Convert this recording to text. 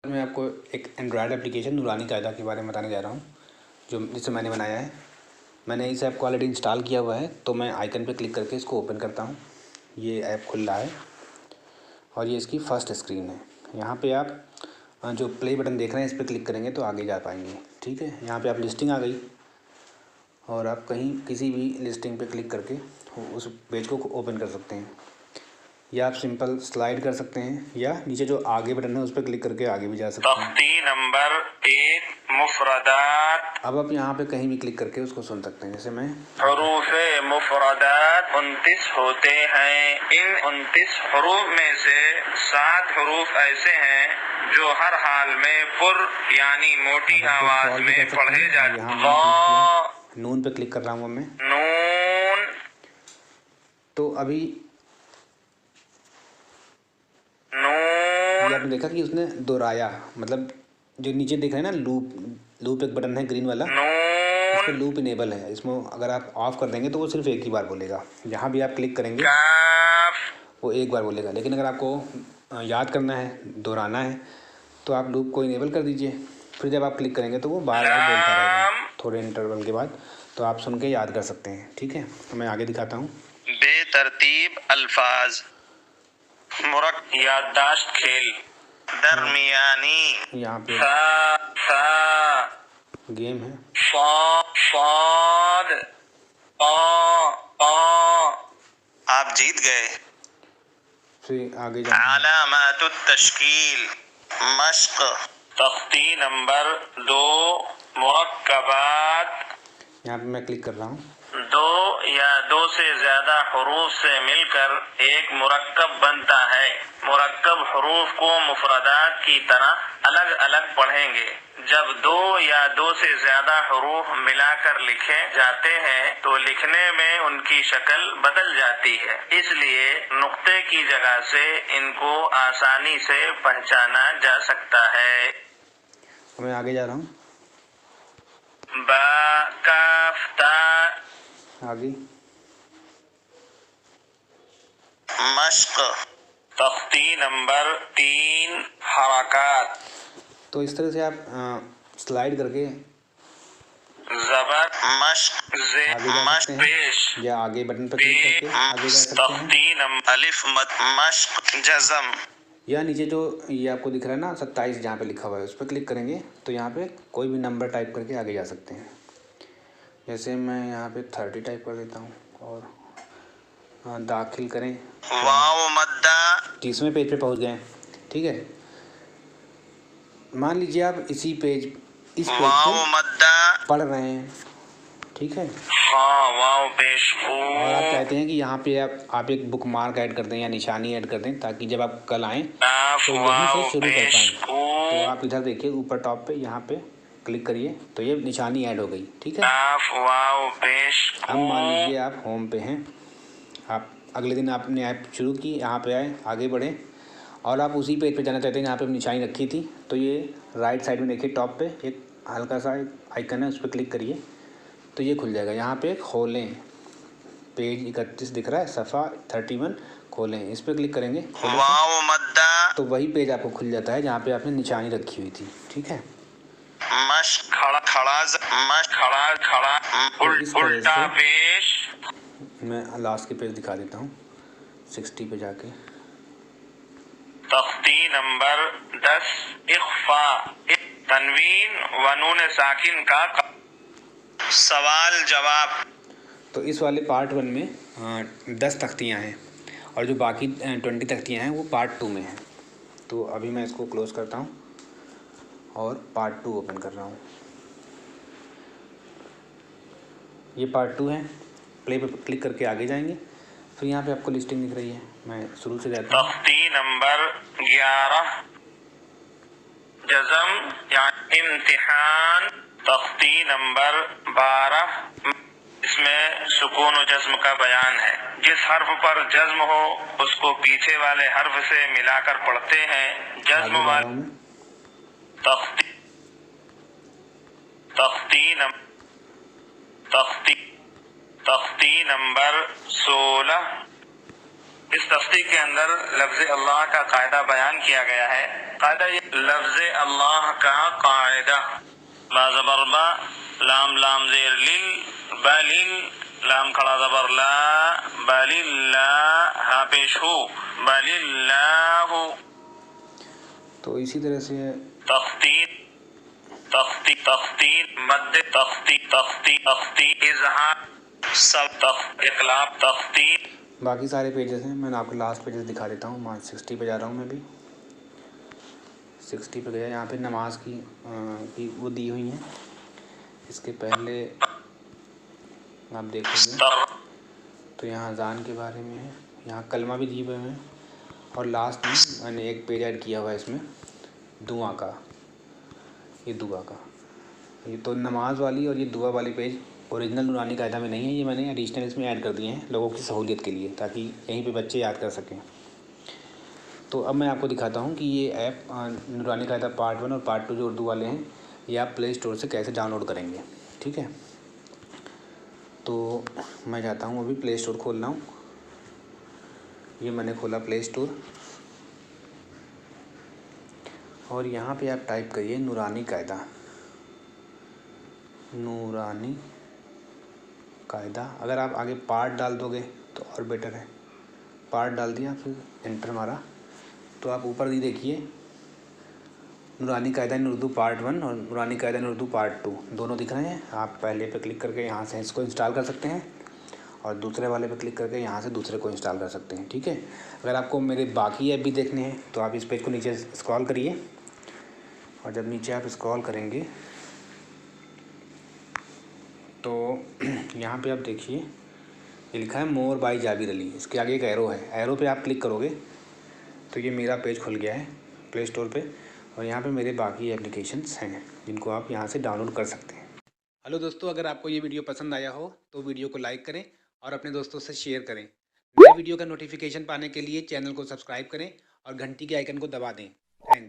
मैं आपको एक एंड्रॉयड एप्लीकेशन नूरानी कायदा के बारे में बताने जा रहा हूँ, जिसे मैंने बनाया है। मैंने इस ऐप को ऑलरेडी इंस्टॉल किया हुआ है, तो मैं आइकन पर क्लिक करके इसको ओपन करता हूँ। ये ऐप खुल रहा है और ये इसकी फ़र्स्ट स्क्रीन है। यहाँ पे आप जो प्ले बटन देख रहे हैं, इस पर क्लिक करेंगे तो आगे जा पाएंगे। ठीक है, यहाँ पे आप लिस्टिंग आ गई और आप कहीं किसी भी लिस्टिंग पे क्लिक करके उस पेज को ओपन कर सकते हैं, या आप सिंपल स्लाइड कर सकते हैं, या नीचे जो आगे बटन है उस पर क्लिक करके आगे भी जा सकते हैं। तख्ती नंबर 1 मुफरदात। अब आप यहाँ पे कहीं भी क्लिक करके उसको सुन सकते हैं। जैसे मैं हरूफे मुफरदात 29 होते हैं। इन 29 हरूफ में से 7 हरूफ ऐसे हैं जो हर हाल में पुर यानी मोटी आवाज में पढ़े जाते हैं। नून पे क्लिक कर रहा हूँ मैं। नून। तो अभी नून। आपने देखा कि उसने दोहराया, मतलब जो नीचे दिख रहा है ना, लूप एक बटन है ग्रीन वाला, इस पर लूप इनेबल है। इसमें अगर आप ऑफ कर देंगे तो वो सिर्फ एक ही बार बोलेगा। जहाँ भी आप क्लिक करेंगे वो एक बार बोलेगा। लेकिन अगर आपको याद करना है, दोहराना है, तो आप लूप को इनेबल कर दीजिए। फिर जब आप क्लिक करेंगे तो वो बार बार बोलता रहेगा थोड़े इंटरवल के बाद, तो आप सुन के याद कर सकते हैं। ठीक है, तो मैं आगे दिखाता हूँ। बेतरतीब अल्फाज, याददाश्त खेल, दरमियानी, यहाँ पे गेम है। आप जीत गए। फिर आगे अलामातुत तश्कील, मश्क। तख्ती नंबर 2 मुरक्कबात। यहाँ पे मैं क्लिक कर रहा हूँ। 2 या 2 से ज्यादा हुरूफ से मिलकर एक मुरक्कब बनता है। मुरक्कब हुरूफ को मुफरदात की तरह अलग अलग पढ़ेंगे। जब 2 या 2 से ज्यादा हुरूफ मिलाकर लिखे जाते हैं तो लिखने में उनकी शक्ल बदल जाती है, इसलिए नुक्ते की जगह से इनको आसानी से पहचाना जा सकता है। मैं आगे जा रहा हूँ। बा, काफ, ता। आगे मश्क। तख्ती नंबर 3 हरकत। तो इस तरह से आप स्लाइड करके ज़बर, मश्क, मश्क पेश, या आगे बटन पर क्लिक करके आगे जा सकते हैं। तख्ती नंबर अलिफ मद मश्क जज़म, या नीचे जो ये आपको दिख रहा है ना 27 जहाँ पे लिखा हुआ है, उस पर क्लिक करेंगे तो यहाँ पे कोई भी नंबर टाइप करके आगे जा सकते हैं। जैसे मैं यहाँ पे 30 टाइप कर देता हूँ और दाखिल करें। वाव मद्दा। 30वें पेज पे पहुँच गए। ठीक है, मान लीजिए आप इस पेज को पढ़ रहे हैं। ठीक है, और आप चाहते हैं कि यहाँ पे आप एक बुक मार्क ऐड कर दें या निशानी ऐड कर दें, ताकि जब आप कल आएँ तो यहीं से शुरू कर पाएँ। तो आप इधर देखिए ऊपर टॉप पे, यहाँ पे क्लिक करिए तो ये निशानी ऐड हो गई। ठीक है, अब मान लीजिए आप होम पे हैं, आप अगले दिन आपने ऐप शुरू की, यहाँ पे आए, आगे बढ़े और आप उसी पेज पे जाना चाहते हैं जहाँ पे निशानी रखी थी, तो ये राइट साइड में देखिए टॉप पे एक हल्का सा आइकन है, उस पर क्लिक करिए तो ये खुल जाएगा। यहाँ पे खोलें, पेज 31 दिख रहा है, सफ़ा 31 खोलें, इस पर क्लिक करेंगे तो वही पेज आपको खुल जाता है जहाँ पे आपने निशानी रखी हुई थी। ठीक है, उल्टा पेश। मैं लास्ट के पेज दिखा देता हूँ, 60 पे जाके। तख्ती नंबर 10 इख्फा, तनवीन व नून साकिन का सवाल जवाब। तो इस वाले पार्ट 1 में 10 तख्तियाँ हैं और जो बाकी 20 तख्तियाँ हैं वो पार्ट 2 में हैं। तो अभी मैं इसको क्लोज़ करता हूँ और पार्ट 2 ओपन कर रहा हूँ। ये पार्ट 2 है। प्ले पे क्लिक करके आगे जाएंगे, फिर यहाँ पे आपको लिस्टिंग दिख रही है। मैं शुरू से जाता हूँ। तख्ती नंबर 11 जज़म या इम्तिहान। तख्ती नंबर 12 इसमें सुकून और जज्म का बयान है। जिस हर्फ पर जज्म हो उसको पीछे वाले हर्फ से मिलाकर पढ़ते हैं। जज्म वाले तख्ती नंबर 16 इस तस्दीक के अंदर लफ्ज़ अल्लाह का कायदा बयान किया गया है। कायदा ये लफ्ज़ अल्लाह का कायदा बा ज़बर बा लाम लाम ज़ेर लिल बलिल लाम खड़ा ज़बर ला बलिल्ला हा पेश हो बलिल्लाहु। तो इसी तरह से तख्तीर तख्तीर तख्तीर मद्दे तख्तीर तख्तीर तख्तीर इज़हार सब इक़लाब तख्तीर। बाकी सारे पेजेस हैं, मैंने आपको लास्ट पेजेस दिखा देता हूँ। मान 60 पे जा रहा हूँ, मैं भी 60 पे गया। यहाँ पे नमाज की वो दी हुई हैं। इसके पहले आप देखोगे तो यहाँ अज़ान के बारे में है, यहाँ कलमा भी दिए हुए हैं, और लास्ट में मैंने एक पेज ऐड किया हुआ है इसमें दुआ का। ये दुआ का, ये तो नमाज वाली और ये दुआ वाली पेज ओरिजिनल नूरानी कायदा में नहीं है, ये मैंने एडिशनल इसमें ऐड कर दिए हैं लोगों की सहूलियत के लिए, ताकि यहीं पे बच्चे याद कर सकें। तो अब मैं आपको दिखाता हूँ कि ये ऐप नूरानी कायदा पार्ट 1 और पार्ट 2 जो उर्दू वाले हैं, ये आप प्ले स्टोर से कैसे डाउनलोड करेंगे। ठीक है, तो मैं जाता हूँ, अभी प्ले स्टोर खोल रहा हूँ। ये मैंने खोला प्ले स्टोर, और यहाँ पे आप टाइप करिए नूरानी कायदा। नूरानी कायदा, अगर आप आगे पार्ट डाल दोगे तो और बेटर है। पार्ट डाल दिया, फिर एंटर मारा, तो आप ऊपर दी देखिए नूरानी कायदा इन उर्दू पार्ट 1 और नूरानी कायदा इन उर्दू पार्ट 2 दोनों दिख रहे हैं। आप पहले पे क्लिक करके यहाँ से इसको इंस्टॉल कर सकते हैं, और दूसरे वाले पे क्लिक करके यहाँ से दूसरे को इंस्टॉल कर सकते हैं। ठीक है, अगर आपको मेरे बाकी ऐप भी देखने हैं तो आप इस पेज को नीचे स्क्रॉल करिए, और जब नीचे आप स्क्रॉल करेंगे तो यहाँ पे आप देखिए ये लिखा है मोर बाय जाबिर अली। इसके आगे एक एरो है, एरो पे आप क्लिक करोगे तो ये मेरा पेज खुल गया है प्ले स्टोर पे, और यहाँ पे मेरे बाकी एप्लीकेशंस हैं जिनको आप यहाँ से डाउनलोड कर सकते हैं। हेलो दोस्तों, अगर आपको ये वीडियो पसंद आया हो तो वीडियो को लाइक करें और अपने दोस्तों से शेयर करें। नए वीडियो का नोटिफिकेशन पाने के लिए चैनल को सब्सक्राइब करें और घंटी के आइकन को दबा दें। थैंक्स।